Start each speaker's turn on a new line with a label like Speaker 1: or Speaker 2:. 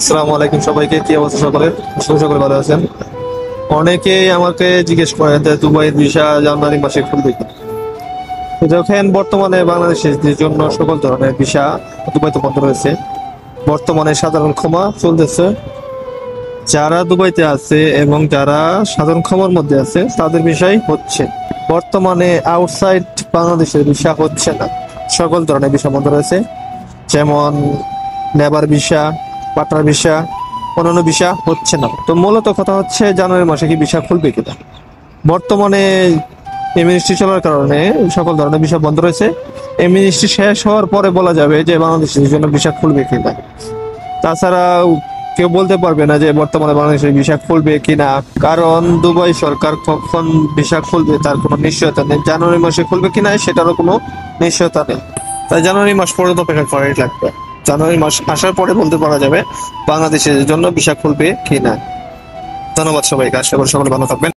Speaker 1: আসসালামু আলাইকুম সবাইকে, কি অবস্থা সকলের? সকলে ভালো আছেন? অনেকেই আমাকে জিজ্ঞেস করে যে দুবাইয়ের ভিসা জানুয়ারি মাসে খুলবে কি। তো দেখেন, বর্তমানে বাংলাদেশের জন্য সকল ধরনের ভিসা দুবাইতে বন্ধ রয়েছে। বর্তমানে সাধারণ ক্ষমা চলতেছে। যারা দুবাইতে আছে এবং যারা সাধারণ ক্ষমার মধ্যে আছে তাদের ভিসাই হচ্ছে। বর্তমানে আউটসাইড বাংলাদেশের ভিসা হচ্ছে না। সকল ধরনের ভিসা বন্ধ রয়েছে, যেমন লেবার ভিসা, পার্টনার ভিসা, অন্যান্য ভিসা হচ্ছে না। তো মূলত কথা হচ্ছে জানুয়ারি মাসে কি ভিসা খুলবে কিনা। বর্তমানে এমএনএসটি চলার কারণে সকল ধরনের ভিসা বন্ধ রয়েছে। এমএনএসটি শেষ হওয়ার পরে বলা যাবে যে বাংলাদেশের জন্য ভিসা খুলবে কিনা। তাছাড়া কেউ বলতে পারবে না যে বর্তমানে বাংলাদেশের ভিসা খুলবে কিনা, কারণ দুবাই সরকার কখন ভিসা খুলবে তার কোনো নিশ্চয়তা নেই। জানুয়ারি মাসে খুলবে কিনা সেটারও কোনো নিশ্চয়তা নেই। তাই জানুয়ারি মাস পর্যন্ত অপেক্ষা করাই লাগবে। জানুয়ারি মাস আসার পরে বলতে পারা যাবে বাংলাদেশের জন্য ভিসা খুলবে কিনা। ধন্যবাদ সবাইকে, আশা করি সকলে ভালো থাকবেন।